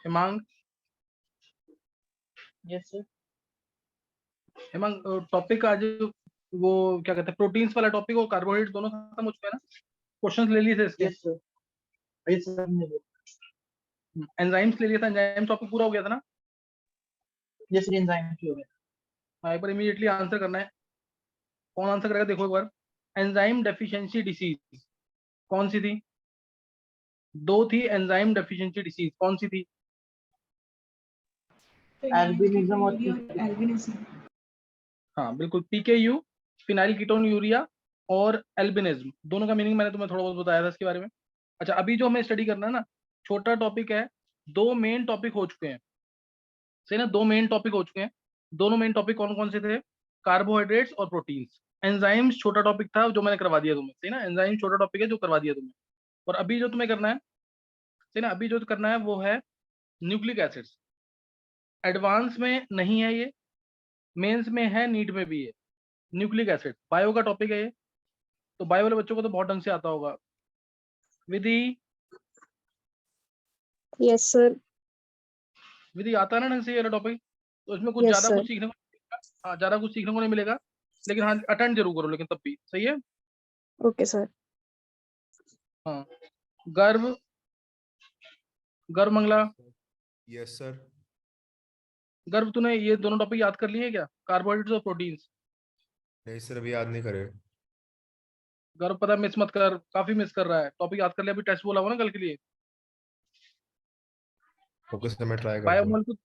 Hemang, yes sir. Hemang topic आज वो क्या कहते हैं, प्रोटीन्स वाला टॉपिक और कार्बोहाइड्रेट दोनों खत्म हो चुके हैं ना? क्वेश्चंस ले लिए थे इसके? Yes sir, yes sir, enzymes ले लिया था, एंजाइम टॉपिक पूरा हो गया था ना? यस सर, एंजाइम हो गया। हाँ, एक बार इमीडिएटली आंसर करना है। कौन आंसर करेगा देखो एक बार। एंजाइम डेफिशिएंसी डिसीज कौन सी थी? दो थी एंजाइम डेफिशिएंसी डिसीज, कौन सी थी? एल्बिनिज्म और एल्बिनिज्म। हाँ बिल्कुल, पीकेयू, फिनाइल कीटोन यूरिया और एल्बिनिज्म, दोनों का मीनिंग मैंने तुम्हें थोड़ा बहुत बताया था इसके बारे में। अच्छा, अभी जो हमें स्टडी करना है ना, छोटा टॉपिक है। दो मेन टॉपिक हो चुके हैं, सही ना? दो मेन टॉपिक हो चुके हैं। दोनों मेन टॉपिक कौन कौन से थे? कार्बोहाइड्रेट्स और प्रोटीन्स। एंजाइम्स छोटा टॉपिक था जो मैंने करवा दिया तुम्हें, सही ना? एंजाइम छोटा टॉपिक है जो करवा दिया तुम्हें। और अभी जो तुम्हें करना है, सही ना, अभी जो करना है वो है न्यूक्लिक एसिड्स। एडवांस में नहीं है ये, मेंस में है, नीट में भी है। न्यूक्लिक एसिड बायो का टॉपिक है ये, तो बायो वाले बच्चों को तो बहुत ढंग से आता होगा। विधि, यस सर। विधि आता है ना ढंग से ये टॉपिक? तो इसमें कुछ यस ज्यादा सर। कुछ सीखने को, हाँ ज्यादा कुछ सीखने को नहीं मिलेगा, लेकिन हाँ अटेंड जरूर करो, लेकिन तब भी सही है। Okay sir. हाँ, गर्भ, गर्भ मंगला, यस सर। गर्भ तूने ये दोनों टॉपिक याद कर लिए क्या, कार्बोहाइड्रेट्स और प्रोटीन्स? नहीं सर, अभी याद नहीं करे। गर्भ पता मिस मत कर, काफी मिस कर रहा है। टॉपिक याद कर लिया, अभी टेस्ट बोला हुआ ना कल के लिए। ओके सर, मैं ट्राई करता हूँ। बायोमोल,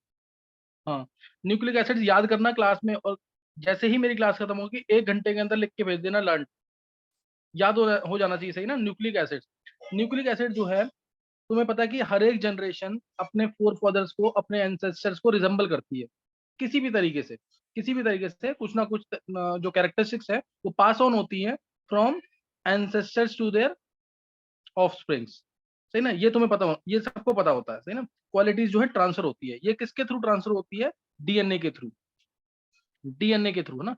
हाँ, न्यूक्लिक एसिड याद करना क्लास में, और जैसे ही मेरी क्लास खत्म होगी 1 घंटे के अंदर लिख के भेज देना, लर्न, याद हो जाना चाहिए, सही ना? न्यूक्लिक एसिड, न्यूक्लिक एसिड जो है, तुम्हें पता है कि हर एक जनरेशन अपने फोर फादर्स को, अपने एंसेस्टर्स को रिजेंबल करती है, किसी भी तरीके से, किसी भी तरीके से कुछ ना कुछ जो कैरेक्टरिस्टिक्स है वो पास ऑन होती है from ancestors to their offsprings, सही ना? ये तुम्हें पता हो, ये सबको पता होता है, सही ना? क्वालिटीज जो है ट्रांसफर होती है, ये किसके थ्रू ट्रांसफर होती है? डीएनए के थ्रू, डीएनए के थ्रू ना।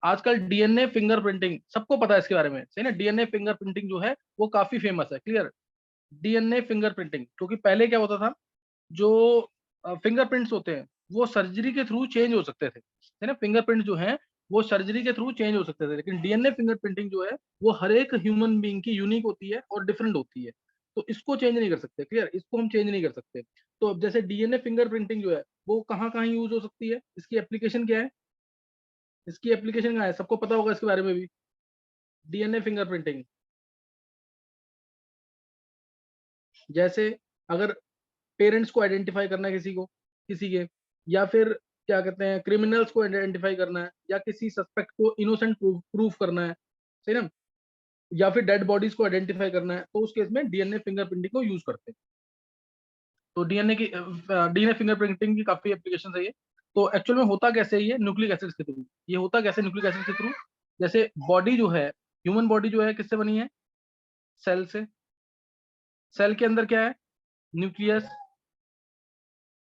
आजकल डीएनए फिंगरप्रिंटिंग सबको पता है इसके बारे में, सही ना? डीएनए फिंगरप्रिंटिंग जो है वो काफी फेमस है, क्लियर? डीएनए फिंगरप्रिंटिंग, क्योंकि पहले क्या होता था, जो फिंगरप्रिंट्स होते हैं वो सर्जरी के थ्रू चेंज हो सकते थे, है ना? फिंगरप्रिंट जो है वो सर्जरी के थ्रू चेंज हो सकते थे, लेकिन डीएनए फिंगरप्रिंटिंग जो है वो हर एक ह्यूमन बीइंग की यूनिक होती है और डिफरेंट होती है, तो इसको चेंज नहीं कर सकते, क्लियर? इसको हम चेंज नहीं कर सकते। तो अब जैसे डीएनए फिंगरप्रिंटिंग जो है वो कहाँ कहाँ यूज हो सकती है, इसकी एप्लीकेशन क्या है, इसकी एप्लीकेशन क्या है, सबको पता होगा इसके बारे में भी। डीएनए फिंगरप्रिंटिंग, जैसे अगर पेरेंट्स को आइडेंटिफाई करना है किसी को, किसी के, या फिर क्या कहते हैं, क्रिमिनल्स को आइडेंटिफाई करना है, या किसी सस्पेक्ट को इनोसेंट प्रूफ करना है, सही ना? या फिर डेड बॉडीज को आइडेंटिफाई करना है, तो उस केस में डीएनए फिंगरप्रिंटिंग को यूज करते हैं। तो डीएनए फिंगरप्रिंटिंग की काफी एप्लीकेशन है ये। तो एक्चुअल में होता कैसे है ये न्यूक्लिक एसिड्स के थ्रू, ये होता कैसे न्यूक्लिक एसिड के थ्रू? जैसे बॉडी जो है, ह्यूमन बॉडी जो है किससे बनी है? सेल से। सेल के अंदर क्या है? न्यूक्लियस।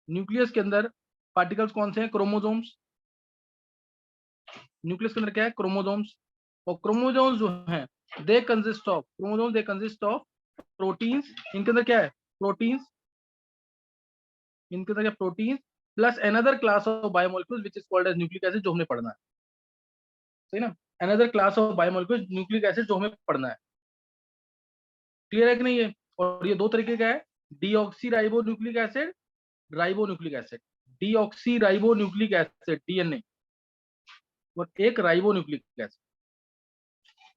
न्यूक्लियस के अंदर पार्टिकल्स कौन से हैं? क्रोमोसोम्स। न्यूक्लियस के अंदर क्या है? क्रोमोसोम्स। और क्रोमोसोम्स जो हैं they consist of, chromosomes they consist of proteins. इनके अंदर क्या है? प्रोटीन्स। इनके अंदर क्या? Proteins plus another class of biomolecules which is called as nucleic acid, जो हमने पढ़ना है, सही ना? Another class of biomolecules nucleic acid, जो हमें पढ़ना है। क्लियर है कि नहीं ये? और ये दो तरीके का है, deoxy ribo nucleic acid, ribo nucleic acid. Deoxy ribo nucleic acid DNA, और एक राइबो न्यूक्लिक एसिड।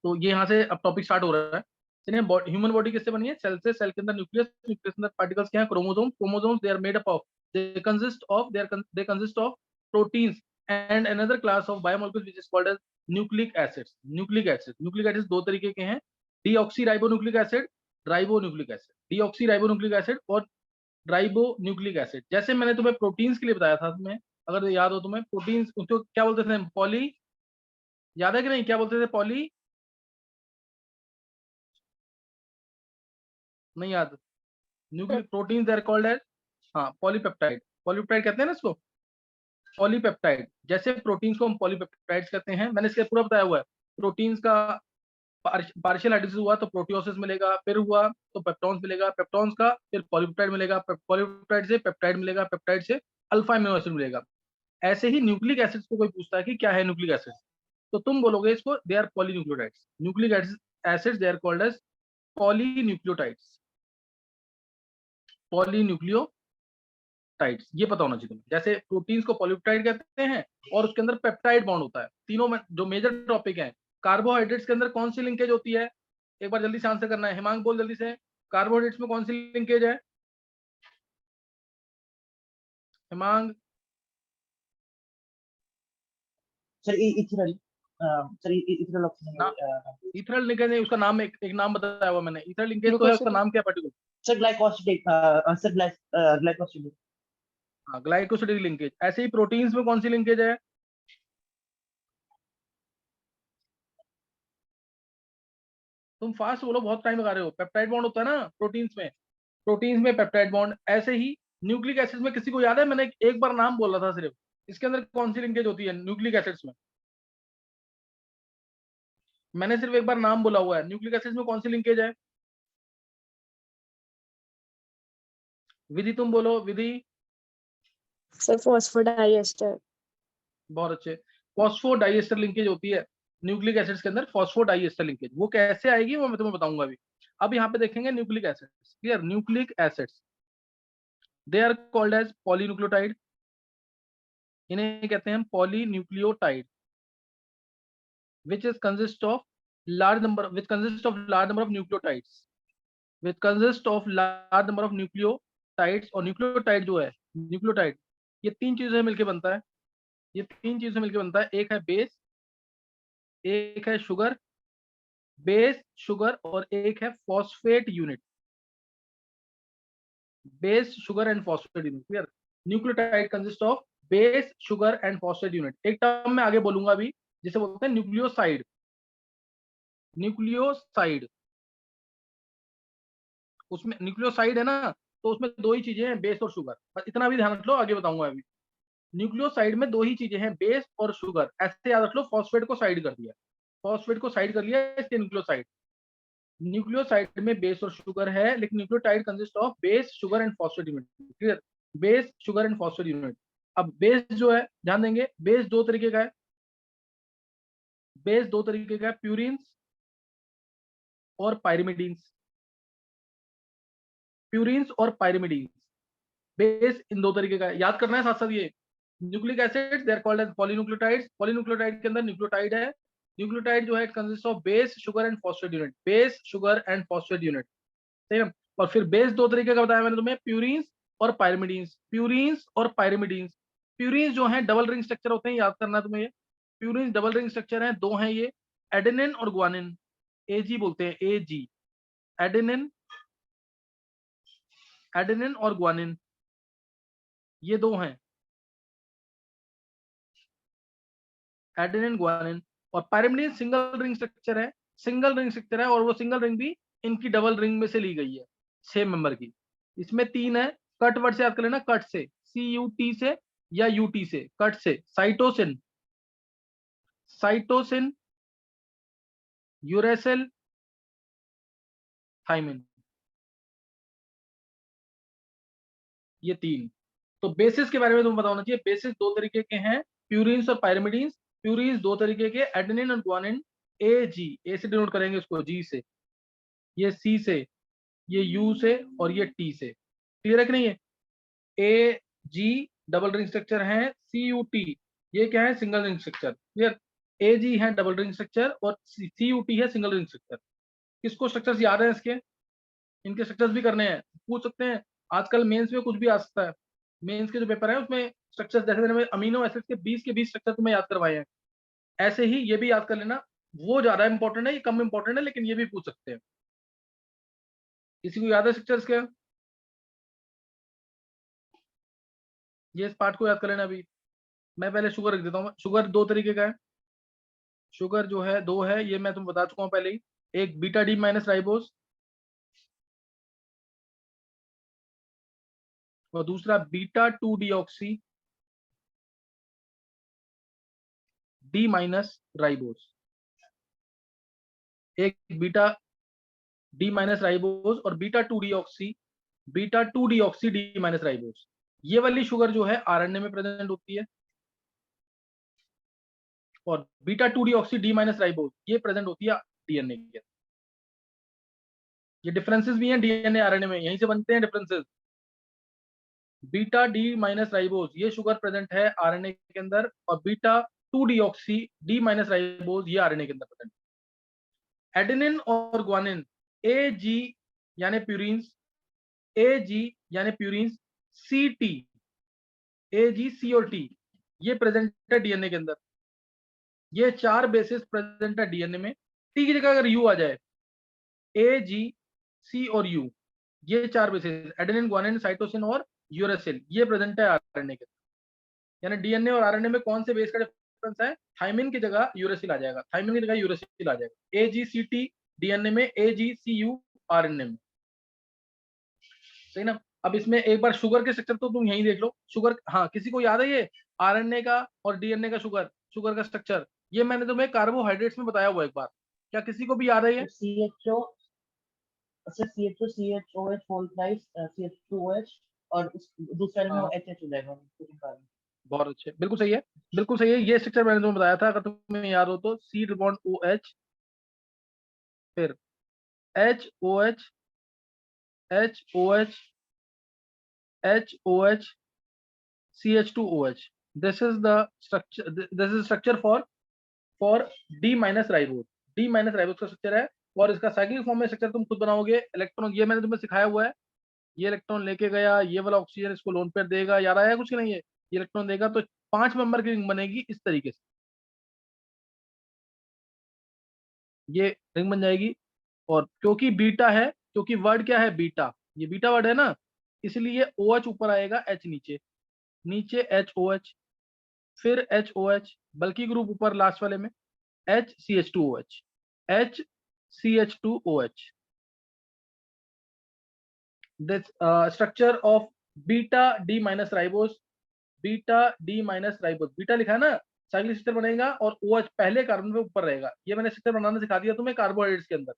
तो ये यहाँ से अब टॉपिक स्टार्ट हो रहा है। ह्यूमन बॉडी किससे बनी है? सेल से। सेल के अंदर न्यूक्लियस, न्यूक्लियस के अंदर पार्टिकल्स क्या है? Chromosome. Chromosomes they are made up of, they consist of proteins and another class of biomolecules which is called as nucleic acids. Nucleic acid, nucleic acid दो तरीके के हैं, deoxy ribo nucleic acid, ribo nucleic acid. Deoxy ribo nucleic acid और ribo nucleic acid. जैसे मैंने तुम्हें proteins के लिए बताया था, तुम्हें अगर याद हो तुम्हें, प्रोटीन्स उसको क्या बोलते थे? पॉली, याद है कि नहीं? क्या बोलते थे? पॉली, नहीं याद? Nucleic protein they are called as, हाँ, पॉलीपेप्टाइड। पॉलीपेप्टाइड कहते हैं ना इसको, पॉलीपेप्टाइड। जैसे प्रोटीन्स को हम पॉलीपेप्टाइड्स कहते हैं, मैंने इसके पूरा बताया हुआ है। प्रोटीन्स का पार्शियल हाइड्रोलिसिस हुआ तो प्रोटियोसिस मिलेगा, फिर हुआ तो पेप्टॉन्स मिलेगा, पेप्टॉन्स का फिर पॉलीपेप्टाइड मिलेगा, पॉलीपेप्टाइड से पेप्टाइड मिलेगा, पेप्टाइड से अल्फा अमीनो एसिड मिलेगा। ऐसे ही न्यूक्लिक एसिड्स को कोई पूछता है कि क्या है न्यूक्लिक एसिड, तो तुम बोलोगे इसको they are polynucleotides. Nucleic acids they are called as polynucleotides, polynucleotides, ये पता होना चाहिए तुम्हें। जैसे प्रोटीन्स को पॉलीपेप्टाइड कहते हैं और उसके अंदर पेप्टाइड बॉन्ड होता है। तीनों में जो मेजर टॉपिक है, कार्बोहाइड्रेट्स के अंदर कौन सी लिंकेज होती है, एक बार जल्दी से आंसर करना है। हिमांक बोल जल्दी से, कार्बोहाइड्रेट्स में कौन सी लिंकेज है? Himank. Sir ethanol, sir ethanol option ना, इथरल लिंकेज नहीं, उसका नाम एक नाम बताया हुआ मैंने। इथरल लिंकेज तो है, उसका नाम क्या particular? Sir glycosidic, sir glycosidic. हाँ, ग्लाइकोसिडिक लिंकेज। ऐसे ही प्रोटीन्स में कौन सी लिंकेज है? तुम फास्ट बोलो, बहुत टाइम लगा रहे हो। पेप्टाइड बॉन्ड होता है ना प्रोटीन्स में पेप्टाइड बॉन्ड। ऐसे ही न्यूक्लिक एसिड्स में किसी को याद है, मैंने एक बार नाम बोला था सिर्फ, इसके अंदर कौन सी लिंकेज होती है न्यूक्लिक एसिड्स में? मैंने सिर्फ एक बार नाम बोला हुआ है। न्यूक्लिक एसिड्स में कौन सी लिंकेज है? विधि तुम बोलो, विधि। Sir phosphodiester. बहुत अच्छे। फॉस्फोडाइएस्टर लिंकेज होती है न्यूक्लिक एसिड्स के अंदर, फॉस्फोडाइएस्टर लिंकेज। वो कैसे आएगी वो मैं तुम्हें बताऊंगा अभी। अब यहाँ पे देखेंगे nucleic acids. Clear? Nucleic acids they are called as polynucleotide, इन्हें कहते हैं polynucleotide, which consists of large number of nucleotides, और न्यूक्लियोटाइड जो है, न्यूक्लियोटाइड ये तीन चीजों से मिलकर बनता है। ये तीन चीजों से मिलकर बनता है। एक है बेस, एक है शुगर, बेस शुगर, और एक है phosphate unit. Base sugar and phosphate unit. Clear? Nucleotide consist of base sugar and phosphate unit. एक टर्म में आगे बोलूंगा अभी, जिसे बोलते हैं न्यूक्लियोसाइड। न्यूक्लियोसाइड, उसमें न्यूक्लियोसाइड है ना, तो उसमें दो ही चीजें हैं, बेस और शुगर। बस इतना भी ध्यान रख लो, आगे बताऊंगा अभी। न्यूक्लियोसाइड में दो ही चीजें हैं, बेस और शुगर। ऐसे याद रख लो, फॉस्फेट को साइड कर दिया, फॉस्फेट को साइड कर लिया, इसलिए न्यूक्लियोसाइड। न्यूक्लियोसाइड में बेस और शुगर है, लेकिन nucleotide consist of base sugar and phosphate unit. Clear? Base sugar and phosphate unit. अब बेस जो है, ध्यान देंगे, बेस दो तरीके का है। बेस दो तरीके का है, प्यूरिन्स और पायरिमिडीन्स। प्यूरिन्स और पायरिमिडीन्स, बेस इन दो तरीके का है। याद करना है साथ साथ ये। Nucleic acids they are called as polynucleotides. Polynucleotide के अंदर न्यूक्लियोटाइड है। न्यूक्लियोटाइड जो है it consist of base sugar and phosphate unit, base sugar and phosphate unit. सही है? और फिर बेस दो तरीके का बताया मैंने तुम्हें, प्यूरिन्स और पायरिमिडीन्स। प्यूरिन्स और पायरिमिडीन्स। प्यूरिन्स जो है डबल रिंग स्ट्रक्चर होते हैं, याद करना तुम्हें ये। प्यूरिन्स डबल रिंग स्ट्रक्चर है, दो हैं ये, एडेनिन और ग्वानिन। एजी बोलते हैं, एजी, एडेनिन, एडेनिन और ग्वानिन, ये दो हैं, एडेनिन ग्वानिन। और पायरिमिडीन सिंगल रिंग स्ट्रक्चर है, सिंगल रिंग स्ट्रक्चर है, और वो सिंगल रिंग भी इनकी डबल रिंग में से ली गई है, 6 मेंबर की। इसमें 3 है, कट वर्ड से याद कर लेना, कट से, CUT से या UT से, कट से। साइटोसिन, साइटोसिन, यूरेसिल, थाइमिन, ये 3। तो बेसिस के बारे में तुम्हें पता होना चाहिए। बेसिस दो तरीके के हैं, प्यूरिन्स और पायरिमिडीन्स। प्यूरिन्स दो तरीके के, एडेनिन और ग्वानिन। AG, ए से डिनोट करेंगे उसको, G से, ये C से, ये U से, और ये T से। क्लियर है कि नहीं है? AG डबल रिंग स्ट्रक्चर है, CUT ये क्या है, single ring structure. Clear? AG है डबल रिंग स्ट्रक्चर और CUT है सिंगल रिंग स्ट्रक्चर। किसको स्ट्रक्चर्स याद है इसके? इनके स्ट्रक्चर्स भी करने हैं, पूछ सकते हैं। आजकल मेंस में कुछ भी आ सकता है। मेंस के जो पेपर है उसमें स्ट्रक्चर्स, जैसे अमीनो एसिड के 20 के 20 स्ट्रक्चर तुम्हें याद करवाए हैं, ऐसे ही ये भी याद कर लेना। वो ज्यादा इंपॉर्टेंट है, ये कम इंपॉर्टेंट है, लेकिन ये भी पूछ सकते हैं। किसी को याद है स्ट्रक्चर्स क्या? ये इस पार्ट को याद कर लेना। अभी मैं पहले शुगर रख देता हूँ। शुगर दो तरीके का है, शुगर जो है दो है, ये मैं तुम्हें बता चुका हूँ पहले ही। एक बीटा डी माइनस राइबोस, और दूसरा beta 2 deoxy D minus ribose. एक बीटा डी माइनस राइबोज और beta 2 deoxy D minus ribose. ये वाली शुगर जो है आरएनए में प्रेजेंट होती है, और beta 2 deoxy D minus ribose ये प्रेजेंट होती है डीएनए के। ये डिफरेंसेस भी हैं डीएनए आरएनए में, यहीं से बनते हैं differences. Beta D minus ribose ये शुगर प्रेजेंट है आरएनए के अंदर, और beta 2 deoxy D minus ribose ये आरएनए के अंदर प्रेजेंट है। एडेनिन और ग्वानिन एजी यानी प्यूरिन्स, एजी यानी प्यूरिन्स, सी टी, एजी सी और टी ये प्रेजेंट है डीएनए के अंदर। ये 4 बेसिस प्रेजेंट है डीएनए में। टी की जगह अगर यू आ जाए, ए जी सी और यू ये 4 बेसिस, एडेनिन ग्वानिन साइटोसिन और यूरेसिल ये प्रेजेंट है आरएनए के अंदर। यानी डीएनए और आरएनए में कौन से बेस का डिफरेंस है? थाइमिन की जगह यूरेसिल आ जाएगा, थाइमिन की जगह यूरेसिल आ जाएगा। ए जी सी टी डीएनए में, ए जी सी यू आरएनए में, सही ना। अब इसमें एक बार शुगर के स्ट्रक्चर तो तुम यहीं देख लो। शुगर, हाँ किसी को याद है ये आरएनए का और डीएनए का शुगर का स्ट्रक्चर? ये मैंने तुम्हें कार्बोहाइड्रेट्स में बताया हुआ एक बार, क्या किसी को भी याद है ये? CHO, सर CHO CHOH होल राइस CH2OH और दूसरे में वो HH हो जाएगा। बहुत अच्छे, बिल्कुल सही है, बिल्कुल सही है। ये स्ट्रक्चर मैंने तुम्हें बताया था, अगर तुम्हें याद हो तो। C बॉन्ड OH, फिर HOH HOH HOH CH2OH। This is the structure for D minus ribose. D minus ribose का स्ट्रक्चर है, और इसका साइक्लिक फॉर्म में स्ट्रक्चर तुम खुद बनाओगे। इलेक्ट्रॉन ये मैंने तुम्हें सिखाया हुआ है, ये इलेक्ट्रॉन लेके गया, ये वाला ऑक्सीजन इसको लोन पेयर देगा, याद आया कुछ नहीं है? ये इलेक्ट्रॉन देगा तो 5 मेंबर की रिंग बनेगी इस तरीके से, ये रिंग बन जाएगी। और क्योंकि बीटा है, क्योंकि वर्ड क्या है बीटा, ये बीटा वर्ड है ना, इसलिए OH ऊपर आएगा, H नीचे, नीचे HOH, फिर HOH, बल्कि ग्रुप ऊपर लास्ट वाले में HCH2OH, HCH2OH। This structure of beta D minus ribose, beta D minus ribose, beta लिखा है ना, साइक्लिक स्ट्रक्चर बनेगा और OH पहले कार्बन पे ऊपर रहेगा। ये मैंने स्ट्रक्चर बनाना सिखा दिया तुम्हें कार्बोहाइड्रेट्स के अंदर,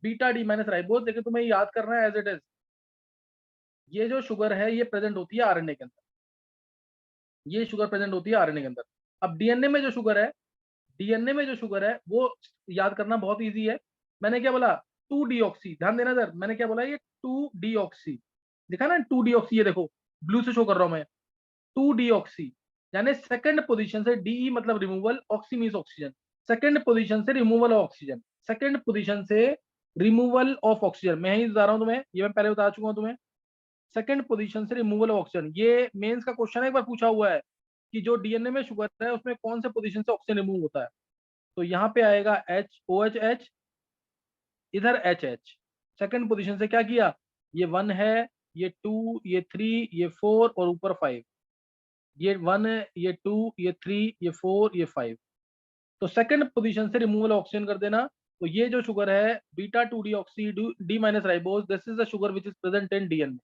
बीटा डी माइनस राइबोज, लेकिन तुम्हें याद करना है एज इट इज। ये जो शुगर है ये प्रेजेंट होती है आरएनए के अंदर, ये शुगर प्रेजेंट होती है आरएनए के अंदर। अब डीएनए में जो शुगर है, डीएनए में जो शुगर है वो याद करना बहुत इजी है। मैंने क्या बोला? 2 डीऑक्सी, ध्यान देना सर, मैंने क्या बोला? ये 2 डीऑक्सी दिखा ना, 2 डीऑक्सी, ये देखो ब्लू से शो कर रहा हूं मैं, 2 डीऑक्सी यानी सेकंड पोजीशन से, डी मतलब removal, oxy means oxygen, second position से removal of oxygen, second position से रिमूवल ऑफ ऑक्सीजन। मैं ही बता रहा हूं तुम्हें, ये मैं पहले बता चुका हूं तुम्हें, सेकंड पोजीशन से रिमूवल ऑफ ऑक्सीजन। ये मेंस का क्वेश्चन एक बार पूछा हुआ है कि जो डीएनए में शुगर है उसमें कौन से पोजीशन से ऑक्सीजन रिमूव होता है, तो यहाँ पे आएगा HOH, इधर HH। सेकंड पोजीशन से क्या किया? ये 1 है, ये 2, ये 3, ये 4 और ऊपर 5, ये 1, ये 2, ये 3, ये 4, ये 5। तो सेकंड पोजीशन से रिमूवल ऑक्सीजन कर देना। तो ये जो शुगर है beta 2 deoxy D minus ribose, this is the sugar which is present in DNA.